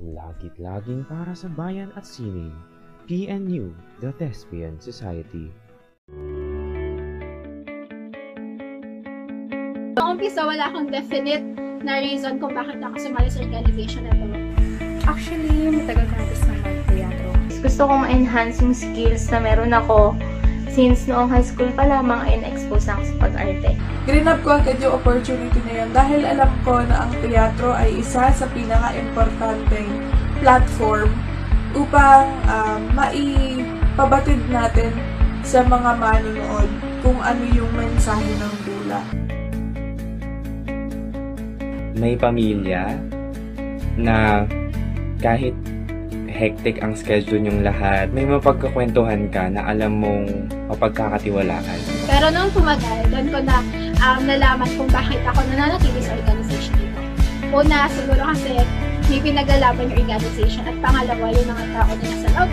Lagit-laging para sa bayan at sining. PNU, The Thespian Society. Noong umpisa, wala akong definite na reason kung bakit ako sumali sa organization na ito. Actually, matagal ko na gusto ng teatro. Gusto kong ma-enhance yung skills na meron ako since noong high school pa lamang ay na-expose na ako sa pag-arte. Grinab ko agad yung opportunity na yun dahil alam ko na ang teatro ay isa sa pinaka-importanteng platform upang maipabatid natin sa mga manonood kung ano yung mensahe ng dula. May pamilya na kahit hectic ang schedule niyong lahat, may mapagkakwentuhan ka na alam mong mapagkakatiwalaan. Pero noong tumagal, doon ko na nalaman kung bakit ako nananatili sa organization dito. Una, siguro kasi may pinaglalaban yung organization at pangalawa, yung mga tao na nasa loob.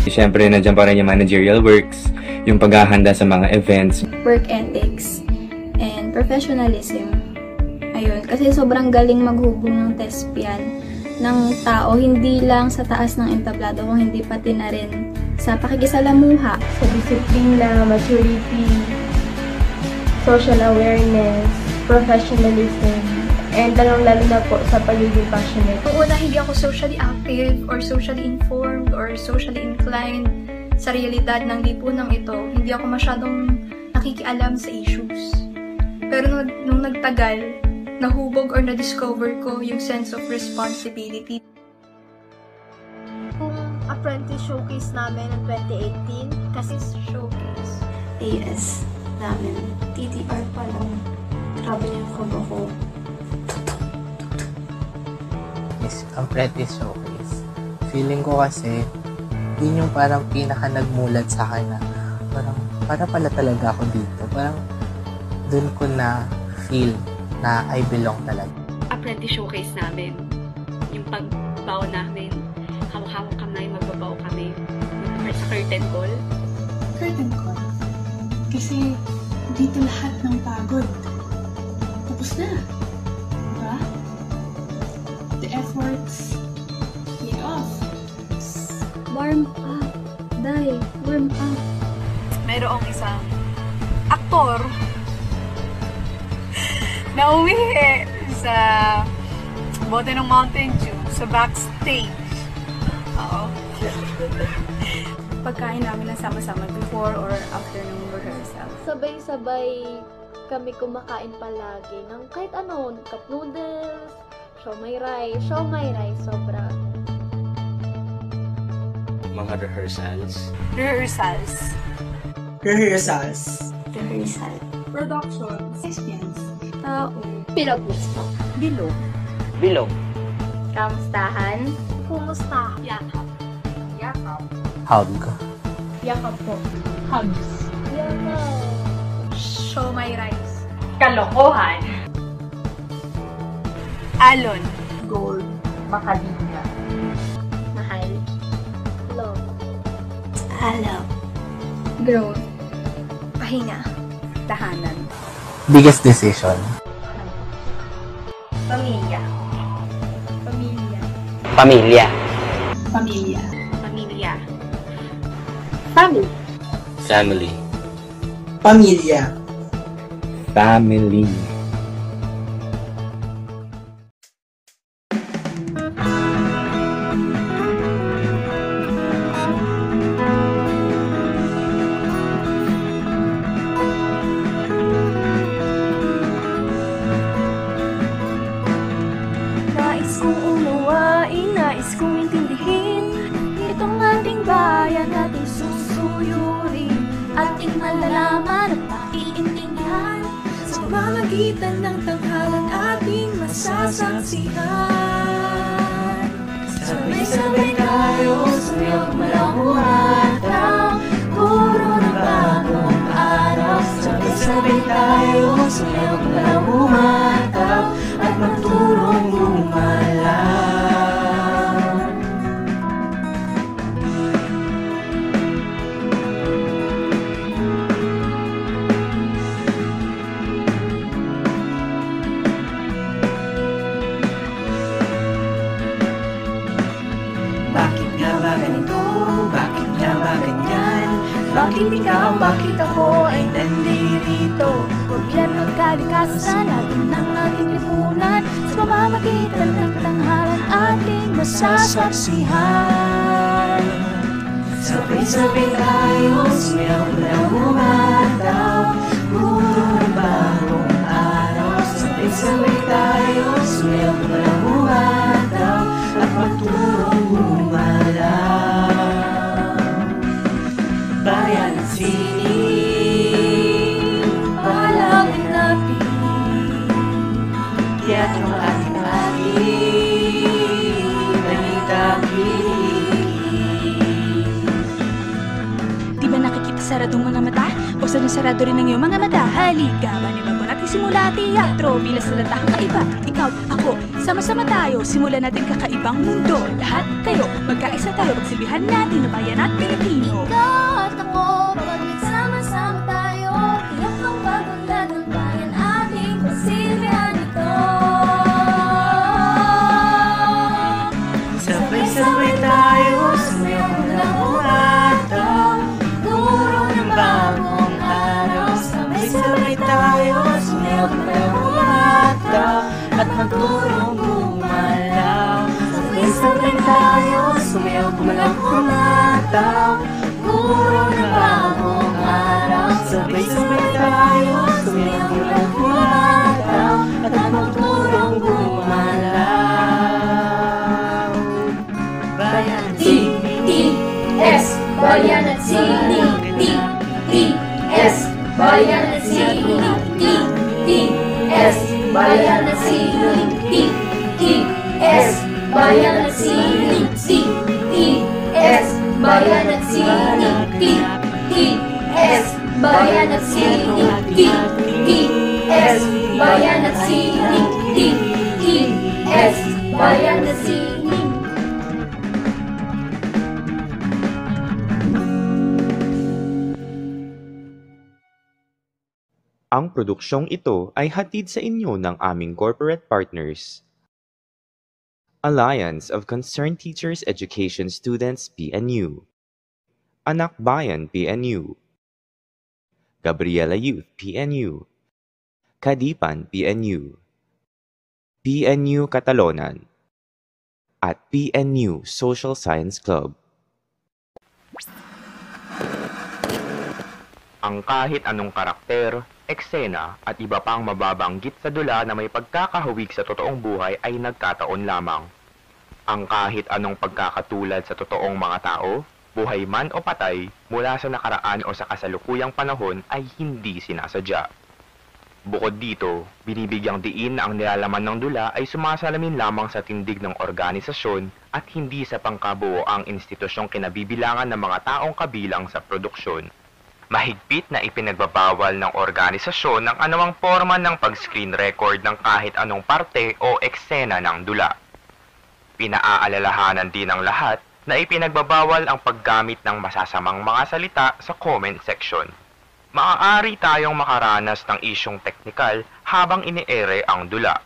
Siyempre, nandiyan pa rin yung managerial works, yung paghahanda sa mga events. Work ethics and professionalism. Ayun, kasi sobrang galing maghubong ng thespian ng tao, hindi lang sa taas ng entablado, kung hindi pati na rin sa pakikisalamuha. Sa disiplina, maturity, social awareness, professionalism, and lalong-lalo na po sa pagiging passionate. Kung una, hindi ako socially active or socially informed or socially inclined sa realidad ng lipunang ito. Hindi ako masyadong nakikialam sa issues. Pero nung nagtagal, nahubog or na-discover ko yung sense of responsibility. Kung apprentice showcase namin ng 2018, kasi showcase. AS namin. TTR pa lang. Grabe niya ako. Is apprentice showcase. Feeling ko kasi, yun yung parang pinaka nagmulat sa akin na para pala talaga ako dito. Parang dun ko na feel na I belong talaga. Apprentice showcase namin. Yung pagbaw namin, hawak-hawak kamay, magbabaw kami. Sa curtain call. Curtain call? Kasi dito lahat ng pagod. Tapos na. Diba? The efforts paid off. Warm up. Day, warm up. Mayroong isang aktor na umihi sa bote ng Mountain Dew sa backstage. Oo. Pagkain namin ng sama-sama before or after ng rehearsal. Sabay-sabay kami kumakain palagi ng kahit ano, cup noodles, siomai rice, sobra. Mga rehearsals. Rehearsals. Productions. Experience. Tao. Bilog. Bilog. Kamustahan? Kumusta? Yakap. Hug. Yakap po. Hugs. Siomai rice. Kalokohan. Alon. Gold. Makalinya. Mahal. Love. Alam. Growth. Pahinga. Tahanan. Biggest decision. Pamilya. Pamilya. Pamilya. Pamilya. Family. Family. Pamilya. Family. Nais kong unawain, nais kong intindihin itong ating bayan, ating susuyurin, ating malalaman at maiintindihan sa pamamagitan ng tanghalan ating masasaksihan. Sabay-sabay tayo sumiyok malamuhataw, puro ng bagong araw. Sabay-sabay tayo sumiyok malamuhataw at magturong gumalaw. ganyan? Bakit ikaw, bakit ako ay nandirito? Gobyerno at kalikasan, natin ng ating lipunan, sa pamamagitan ng tanghalan ating masasaksihan. Sabay-sabay tayo, sumiyaw na umataw, puro ng bagong araw. Sabay-sabay tayo, sumiyaw na umataw, at magturong gumalaw. Bayan at sining, pahalagin natin, teatro ating-ating, balita-kilig. Di ba nakikita saradong mga mata? O sarado rin ang iyong mga mata? Halika, bago natin simula teatro bilang salata kakaiba. Ikaw, ako, sama-sama tayo, simulan natin kakaibang mundo. Lahat kayo, magkaisa tayo, pagsilbihan natin ang bayan at Pilipino. Ikaw at ako, pag nagsama-sama tayo, tiyak ang pag-unlad ng bayan ating pagsilbihan ito. Sabay-sabay tayo, sumiyaw na umataw, turo ng bagong araw. Sabay-sabay tayo, sumiyaw na umataw, at magturong gumalaw. Sabay-sabay tayo, sumiyaw na umataw, turo ng bagong araw. Sabay-sabay tayo, sumiyaw na umataw, at magturong gumalaw. Bayan at TTS, bayan at sining. TTS, bayan at sining. TTS, bayan at sining. TTS, bayan at sining. TTS, bayan at sining. TTS, bayan at sining. TTS, bayan at sining. TTS, bayan at sining. Ang produksyong ito ay hatid sa inyo ng aming corporate partners. Alliance of Concerned Teachers Education Students PNU, Anak Bayan PNU, Gabriela Youth PNU, Kadipan PNU, PNU Catalonan, at PNU Social Science Club. Ang kahit anong karakter, eksena at iba pang mababanggit sa dula na may pagkakahawig sa totoong buhay ay nagkataon lamang. Ang kahit anong pagkakatulad sa totoong mga tao, buhay man o patay, mula sa nakaraan o sa kasalukuyang panahon ay hindi sinasadya. Bukod dito, binibigyang diin na ang nilalaman ng dula ay sumasalamin lamang sa tindig ng organisasyon at hindi sa pangkabuoang institusyong kinabibilangan ng mga taong kabilang sa produksyon. Mahigpit na ipinagbabawal ng organisasyon ng anumang forma ng pag-screen record ng kahit anong parte o eksena ng dula. Pinaaalalahanan din ng lahat na ipinagbabawal ang paggamit ng masasamang mga salita sa comment section. Maaari tayong makaranas ng isyong teknikal habang ine-ere ang dula.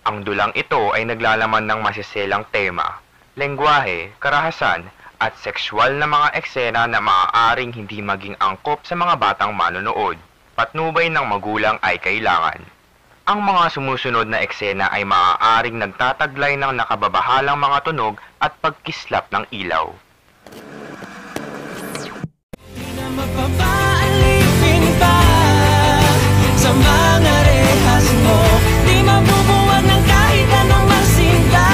Ang dulang ito ay naglalaman ng masiselang tema, lengguwahe, karahasan, at sexual na mga eksena na maaaring hindi maging angkop sa mga batang manonood. Patnubay ng magulang ay kailangan. Ang mga sumusunod na eksena ay maaaring nagtataglay ng nakababahalang mga tunog at pagkislap ng ilaw. Mapapaalipin pa sa mga rehas mo, di mabubuwag ng kahit anong masinta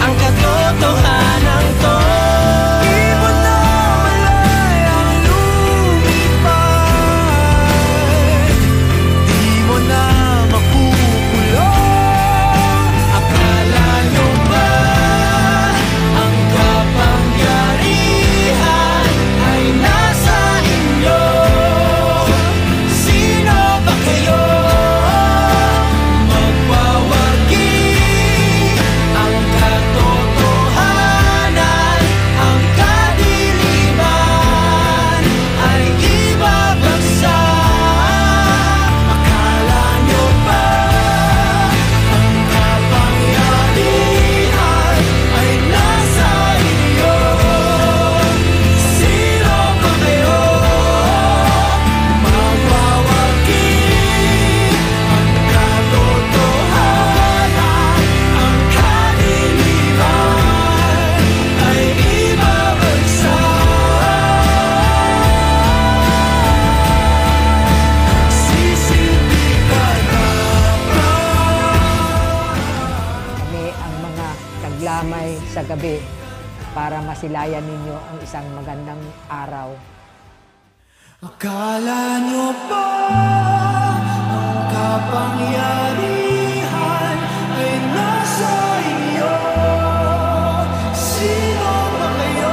ang katotohanan to. Sino ba kikilamay sa gabi para masilayan ninyo ang isang magandang araw. Akala nyo ba ang kapangyarihan ay nasa inyo? Sino ba kayo?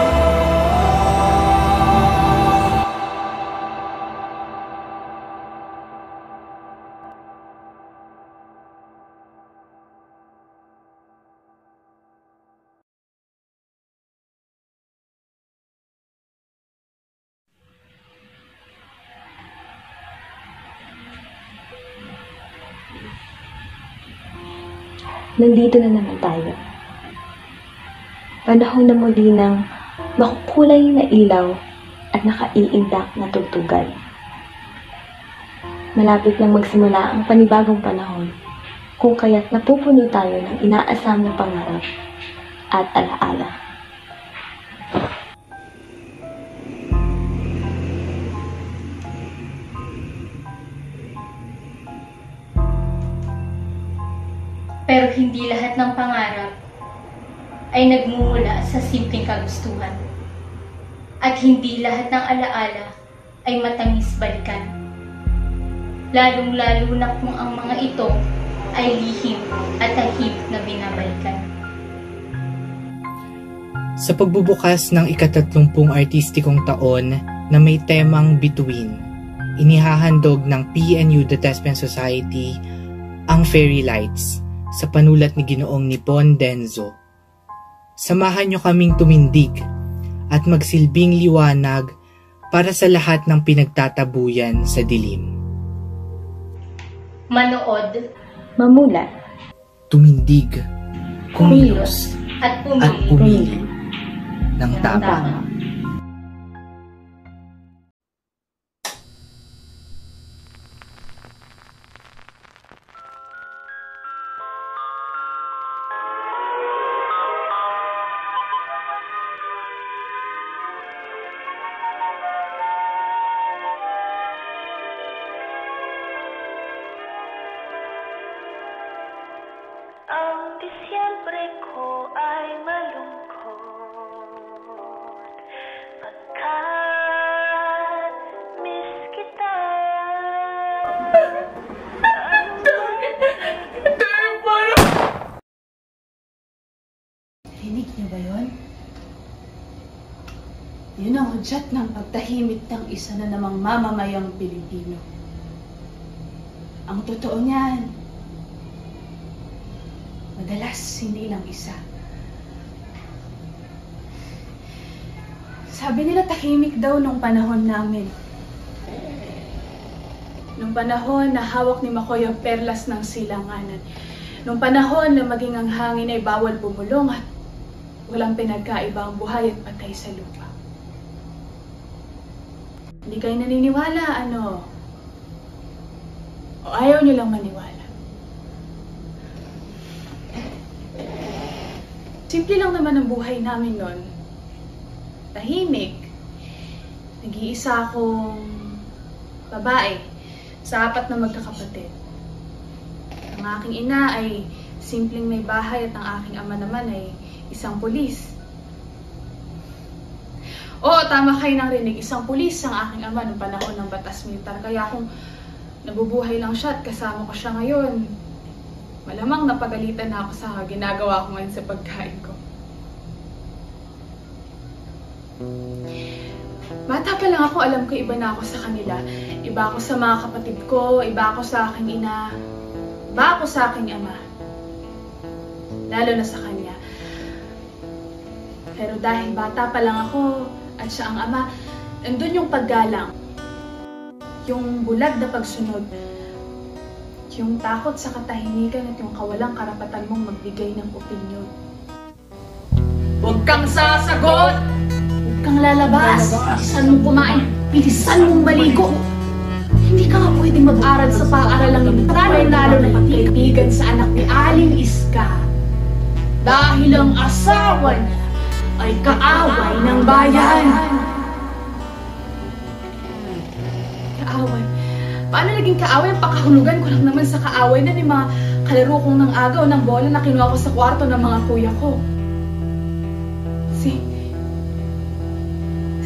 Nandito na naman tayo. Panahon na muli ng makukulay na ilaw at nakaiindak na tugtugan. Malapit nang magsimula ang panibagong panahon, kung kaya't napupuno tayo ng inaasam na pangarap at alaala. Pero hindi lahat ng pangarap ay nagmumula sa simpleng kagustuhan. At hindi lahat ng alaala ay matamis balikan. Lalong-lalo na kung ang mga ito ay lihim at tahib na binabalikan. Sa pagbubukas ng ika-30 artistikong taon na may temang Between, inihahandog ng PNU The Thespian Society ang Fairy Lights sa panulat ni Ginoong Nipon Denzo. Samahan niyo kaming tumindig at magsilbing liwanag para sa lahat ng pinagtatabuyan sa dilim. Manood, mamulat, tumindig, kumilos, at pumili ng tama. Ang Disyembre ko ay malungkot pagkat miss kita. Rinig niyo ba yun? Yun ang hudyat ng pagtahimik ng isa na namang mamamayang Pilipino. Ang totoo niyan, madalas hindi lang isa. Sabi nila tahimik daw nung panahon namin. Nung panahon na hawak ni Makoy ang perlas ng silanganan. Nung panahon na maging ang hangin ay bawal bumulong at walang pinagkaiba ang buhay at patay sa lupa. Hindi kayo naniniwala, ano? O ayaw niyo lang maniwala? Simple lang naman ang buhay namin noon. Tahimik. Nag-iisa akong babae sa 4 na magkakapatid. Ang aking ina ay simpleng may bahay at ang aking ama naman ay isang pulis. Oo, tama kayo nang rinig. Isang pulis ang aking ama noong panahon ng batas militar. Kaya kung nabubuhay lang siya at kasama ko siya ngayon, malamang napagalitan na ako sa ginagawa ko ngayon sa pagkain ko. Bata pa lang ako, alam ko iba na ako sa kanila. Iba ako sa mga kapatid ko, iba ako sa aking ina, iba ako sa aking ama. Lalo na sa kanya. Pero dahil bata pa lang ako at siya ang ama, nandun yung paggalang. Yung bulag na pagsunod. Yung takot sa katahimikan at yung kawalang karapatan mong magbigay ng opinyon. Huwag kang sasagot! Huwag kang lalabas! Bilisan mong kumain! Bilisan mong maligo! Hindi ka nga pwedeng mag-aral sa paaralang militar, lalo na pagkaibigan sa anak ni Aling Iska. Dahil ang asawa niya ay kaaway ng bayan. Kaaway? Paano naging kaaway? Ang pakahulugan ko lang naman sa kaaway na ni mga kalaro kong ng agaw ng bola na kinuha ko sa kwarto ng mga kuya ko.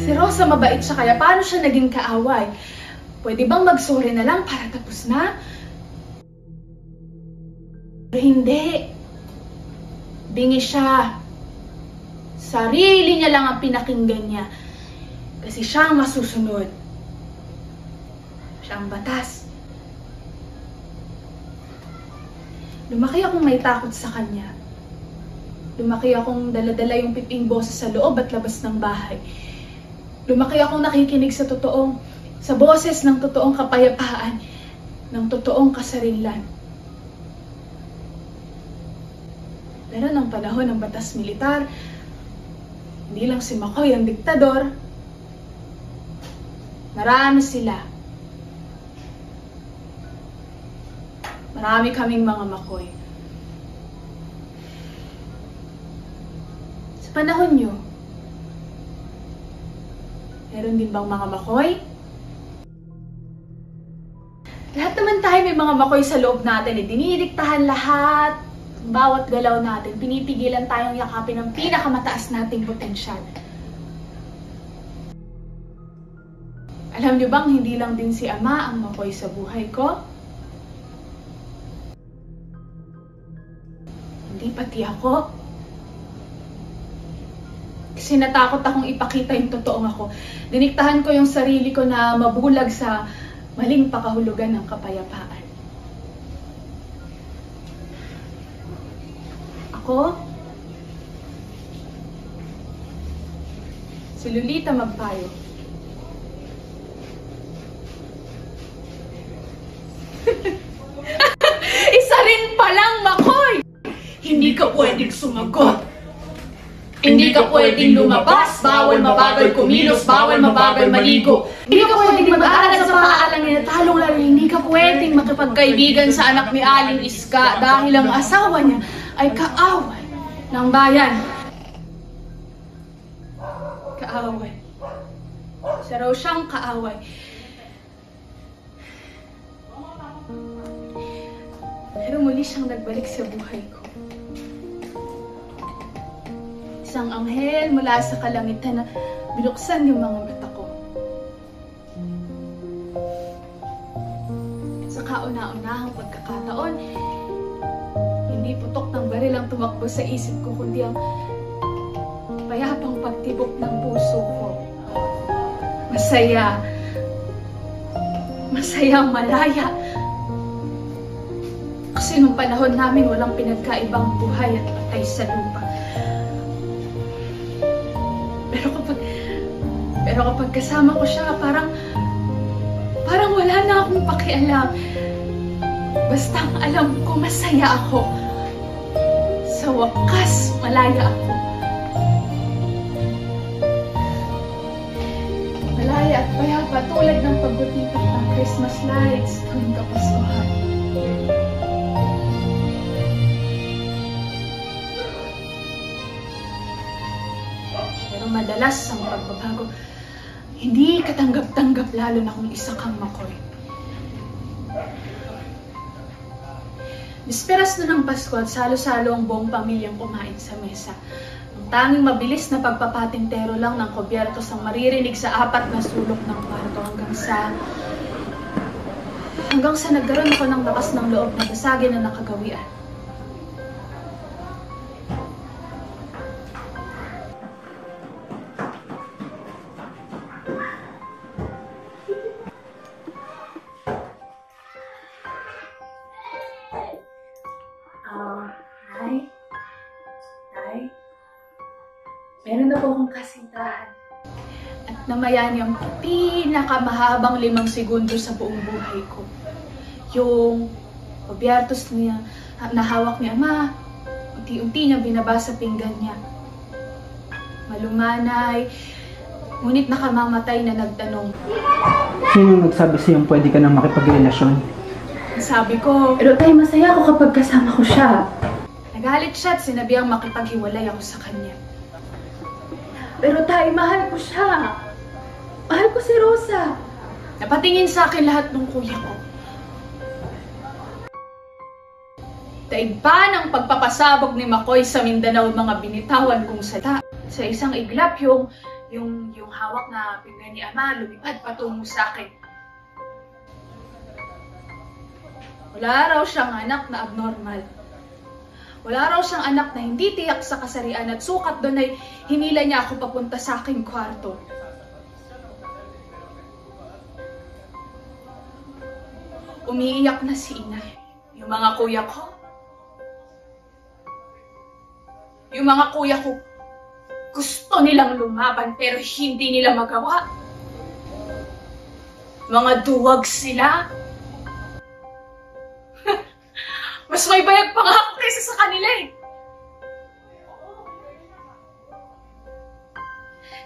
Si Rosa mabait siya, kaya paano siya naging kaaway? Pwede bang mag-sorry na lang para tapos na? Pero hindi. Bingi siya. Sarili niya lang ang pinakinggan niya. Kasi siya ang masusunod. Siya ang batas. Lumaki akong may takot sa kanya. Lumaki akong dala-dala yung piping boses sa loob at labas ng bahay. Lumaki akong nakikinig sa boses ng totoong kapayapaan, ng totoong kasarilan. Pero nung panahon ng batas militar, hindi lang si Makoy ang diktador. Marami sila. Marami kaming mga Makoy. Sa panahon nyo, meron din bang mga Makoy? Lahat naman tayo may mga Makoy sa loob natin. Dinidiktahan lahat. Bawat galaw natin, pinipigilan tayong yakapin ang pinakamataas nating potensyal. Alam niyo bang hindi lang din si Ama ang Makoy sa buhay ko? Hindi pati ako. Kasi natakot akong ipakita yung totoong ako. Diniktahan ko yung sarili ko na mabulag sa maling pakahulugan ng kapayapaan. Ako, si Lolita Magpayo. Isa rin palang Makoy! Hindi ka pwedeng sumagot. Hindi ka pwedeng lumabas. Bawal mabagal kumilos. Bawal mabagal maligo. Hindi ka pwedeng mag-aaral sa paaralang talong lalo. Hindi ka pwedeng makipagkaibigan sa anak ni Aling Iska dahil ang asawa niya ay kaaway ng bayan. Kaaway. Siya raw siyang kaaway. Pero muli siyang nagbalik sa buhay ko. Isang anghel mula sa kalangitan na binuksan yung mga mata ko. Sa kauna-unahang pagkakataon, hindi putok ng baril ang tumakbo sa isip ko, kundi ang payapang pagtibok ng puso ko. Masaya. Masayang malaya. Kasi nung panahon namin walang pinagkaibang buhay at patay sa lupa. Pero kapag kasama ko siya, parang wala na akong pakialam. Basta ang alam ko, masaya ako. Sa wakas, malaya ako. Malaya at payapa tulad ng pagbutikot ng Christmas lights tuwing Kapaskuhan. Pero madalas ang pagbabago, hindi katanggap-tanggap lalo na kung isa kang Makoy. Bisperas na ng Pasko at salo-salo ang buong pamilyang kumain sa mesa. Ang tanging mabilis na pagpapatintero lang ng kubyertos ang maririnig sa apat na sulok ng kwarto hanggang sa nagkaroon ako ng lakas ng loob na basagin na nakagawian. Meron na po akong kasintahan. At namayani ang pinakamahabang 5 segundo sa buong buhay ko. Yung kubyertos niya na hawak ni Ama, unti-unti niya binabasa pinggan niya. Malumanay, ngunit nakamamatay na nagtanong. Sino nagsabi sa'yo pwede ka nang makipagrelasyon? Sabi ko, pero tayo masaya ako kapag kasama ko siya. Nagalit siya at sinabihang makipaghiwalay ako sa kanya. Pero tay, mahal ko siya. Mahal ko si Rosa. Napatingin sa akin lahat ng kuya ko. Daig pa ng pagpapasabog ni Makoy sa Mindanao mga binitawan kong salita. Sa isang iglap, yung hawak na pinggan ni Ama lumipad patungo sa akin. Wala raw siyang anak na abnormal. Wala raw siyang anak na hindi tiyak sa kasarian at sukat doon ay hinila niya ako papunta sa aking kwarto. Umiiyak na si Inay. Yung mga kuya ko, gusto nilang lumaban pero hindi nila magawa. Mga duwag sila. Mas may bayag pa nga ako kaysa sa kanila eh.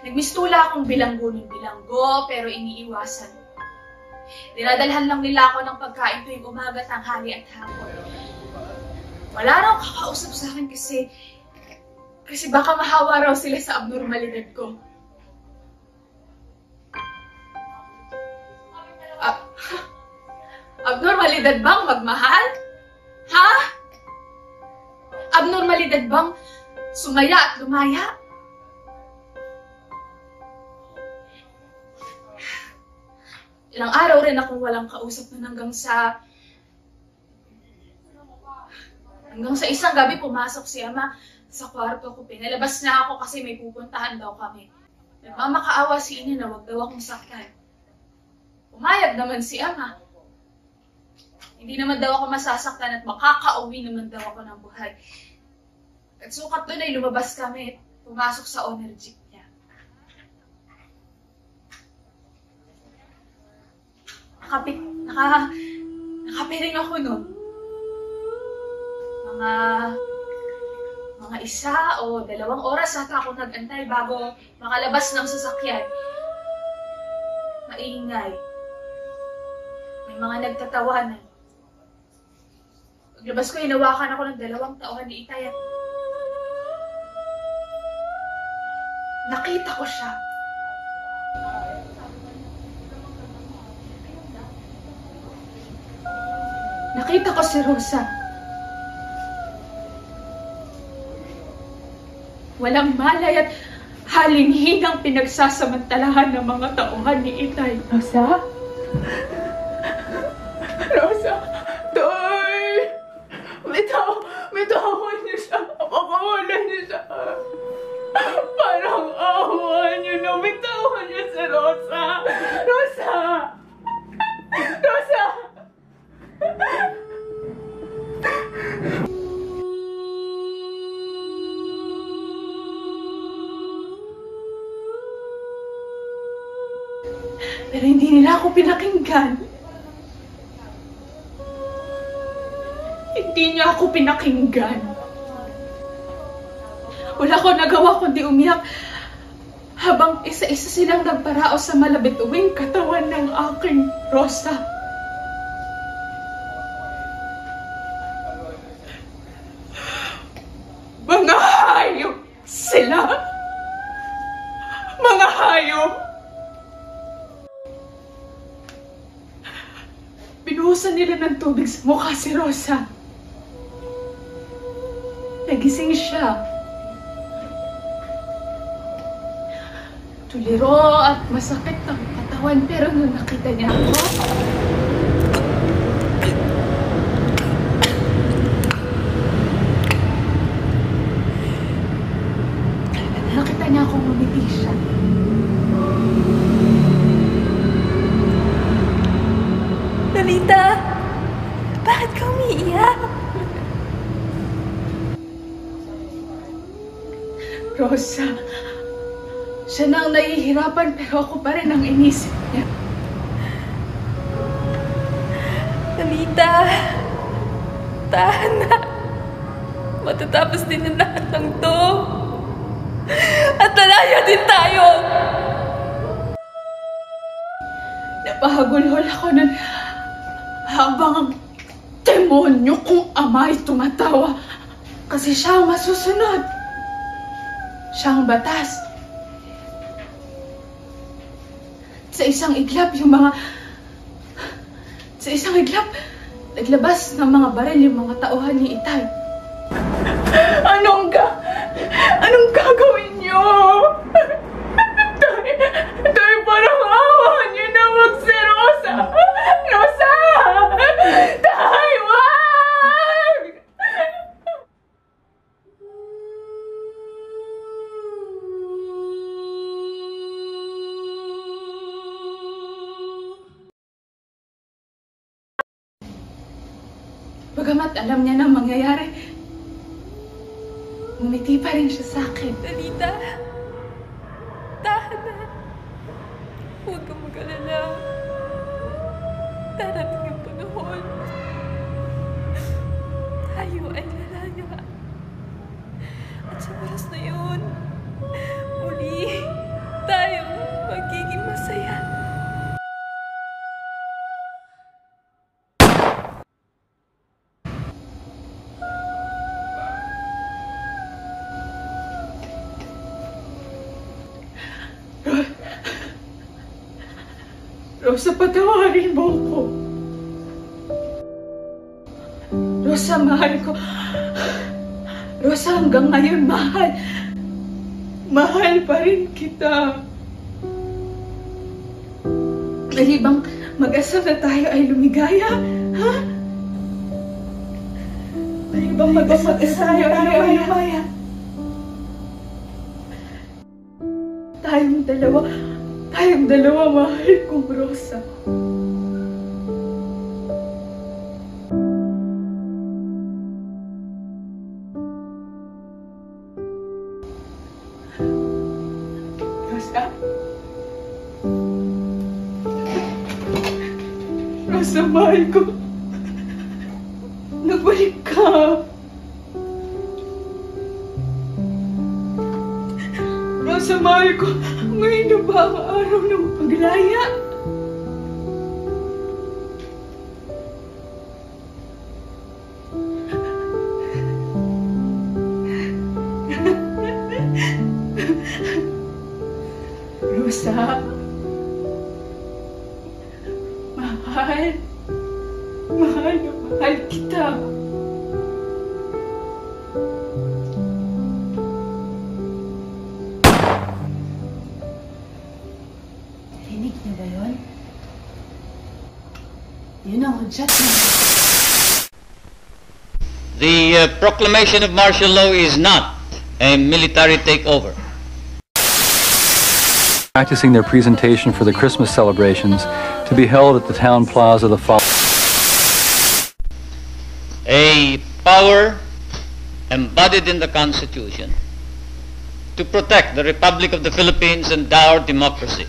Nagmistula akong bilanggo ng bilanggo pero iniiwasan. Dinadalhan lang nila ako ng pagkain tuwing umaga, tanghali at hapon. Wala raw kakausap sa akin kasi baka mahawa raw sila sa abnormalidad ko. Abnormalidad bang magmahal? Ha? Abnormalidad bang sumaya at lumaya? Ilang araw rin akong walang kausap na hanggang sa isang gabi pumasok si Ama sa kwarto ko. Pinalabas na ako kasi may pupuntahan daw kami. Nagmamakaawa si Ina na wag daw akong saktan. Pumayag naman si Ama. Hindi naman daw ako masasaktan at makakauwi naman daw ako ng buhay. At sukat doon ay lumabas kami at pumasok sa owner jeep niya. Nakapiling ako nun. Mga 1 o 2 oras ata ako nag-antay bago makalabas ng sasakyan. Maingay. May mga nagtatawanan. Paglabas ko, hinawakan ako ng 2 tauhan ni Itay at nakita ko siya. Nakita ko si Rosa. Walang malay at halinghinang pinagsasamantalahan ng mga tauhan ni Itay. Rosa? Rosa? Toy! Bitawan niyo siya. Pakawalan niyo siya. Parang awa niyo na. Bitawan niyo si Rosa. Rosa! Rosa! Pero hindi nila ako pinakinggan. Hindi niya ako pinakinggan. Wala ko nagawa kundi umiyak habang isa-isa silang nagparao sa malabituwing katawan ng aking Rosa. Mga hayop sila! Mga hayop! Binuhusan nila ng tubig sa mukha si Rosa. Nagising siya. Tuliro at masakit ang katawan pero nung nakita niya ako, nakita niya akong ngumiti siya. Lolita, bakit ka umiiyak? Rosa, siya na ang nahihirapan pero ako pa rin ang inisip niya. Lolita, tahan na. Matatapos din ang lahat ng to. At lalaya din tayo. Napahagulhol ako nun habang ang demonyo kong ama ay tumatawa kasi siya ang masusunod. Siya ang batas. Sa isang iglap, naglabas ng mga baril yung mga tauhan ni Itay. Anong gagawin niyo? Bagamat alam niya na mangyayari, ngumiti pa rin siya sa akin. Dalita, tahanan. Huwag kang mag-alala. Darating ang panahon. Tayo ay lalaya. At sa oras na yun, muli tayong magiging masaya. Rosa, patawarin mo ko. Rosa, mahal ko. Rosa, hanggang ngayon, mahal. Mahal pa rin kita. Dahil bang mag-asal na tayo ay lumigaya? Ha? Dahil bang mag-asal na tayo ay lumigaya? Tayong dalawa, mahal kong Rosa. Rosa? Rosa, mahal ko. Nagbalik ka. Rosa, mahal ko. Ngayon na ba ang araw ng paglaya? Rosa, mahal na mahal kita. Rinig niyo ba yun? Yun ang hudyat na. The proclamation of martial law is not a military takeover. Practicing their presentation for the Christmas celebrations to be held at the town plaza the following. A power embodied in the Constitution to protect the Republic of the Philippines and our democracy.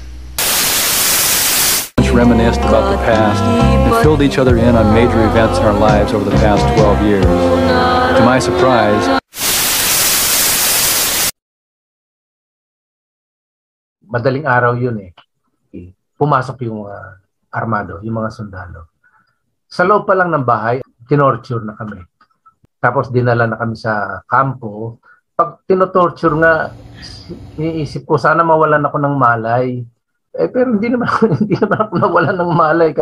Reminisced about the past and filled each other in on major events in our lives over the past 12 years. To my surprise, madaling araw yun eh. Pumasok yung armado, yung mga sundalo. Sa loob pa lang ng bahay, tinorture na kami. Tapos dinala na kami sa kampo. Pag tinotorture nga, iniisip ko, sana mawalan ako ng malay. Pero hindi naman ako nawalan ng malay.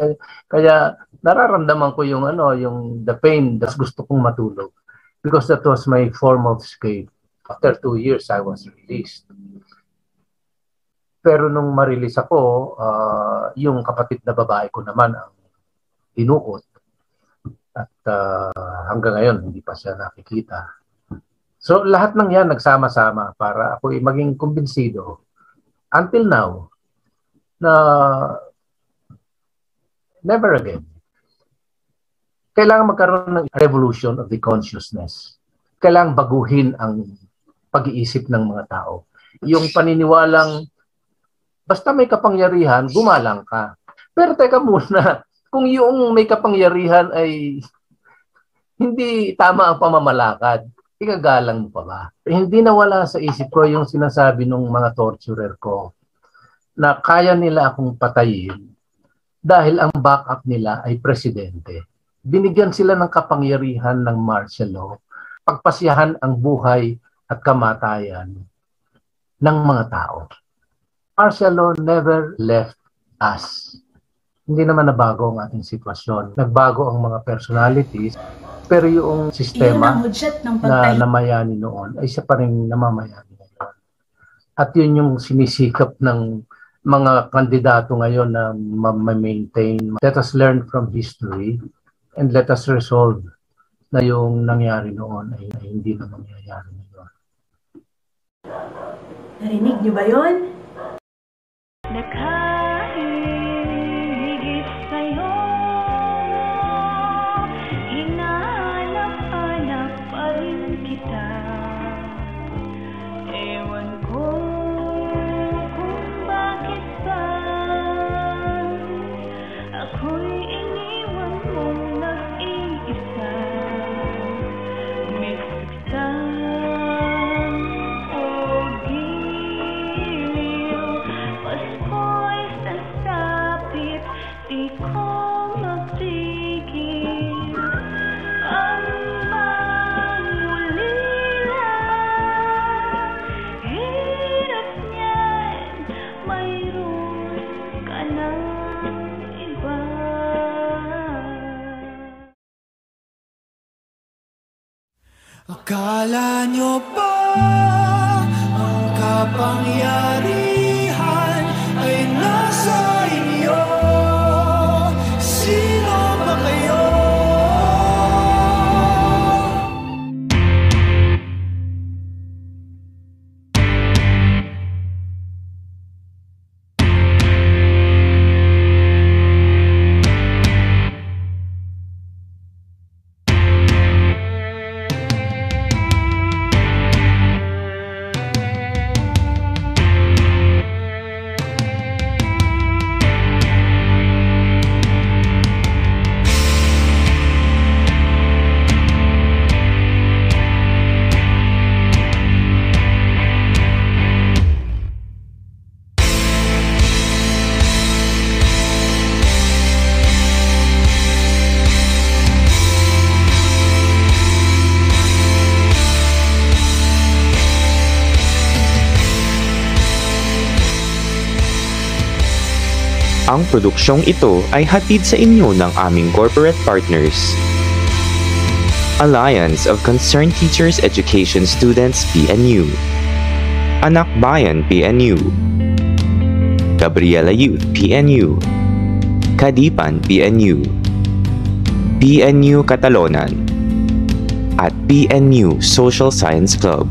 Kaya nararamdaman ko yung the pain. Das gusto kong matulog. Because that was my form of escape. After 2 years, I was released. Pero nung ma-release ako, yung kapatid na babae ko naman ang dinukot. At hanggang ngayon, hindi pa siya nakikita. So lahat ng yan nagsama-sama para ako maging kumbinsido. Until now, na never again. Kailangan magkaroon ng revolution of the consciousness. Kailangan baguhin ang pag-iisip ng mga tao. Yung paniniwalang basta may kapangyarihan, gumalang ka. Pero teka muna, kung yung may kapangyarihan ay hindi tama ang pamamalakad, igagalang mo pa ba? Hindi nawala sa isip ko yung sinasabi ng mga torturer ko na kaya nila akong patayin dahil ang backup nila ay presidente. Binigyan sila ng kapangyarihan ng martial law, pagpasyahan ang buhay at kamatayan ng mga tao. Martial law never left us. Hindi naman nabago ang ating sitwasyon. Nagbago ang mga personalities, pero yung sistema na namayani noon ay siya pa rin namamayani ngayon. At yun yung sinisikap ng mga kandidato ngayon na ma-maintain. Let us learn from history and let us resolve na yung nangyari noon ay hindi na mangyayari ngayon. Narinig niyo ba yun? Nakahiligit sa'yo, Akala nyo ba ang kapangyarihan ay nasa inyo? Sino ba kayo? Ang produksyong ito ay hatid sa inyo ng aming corporate partners. Alliance of Concerned Teachers Education Students PNU, Anak Bayan PNU, Gabriela Youth PNU, Kadipan PNU, PNU Catalonan, at PNU Social Science Club.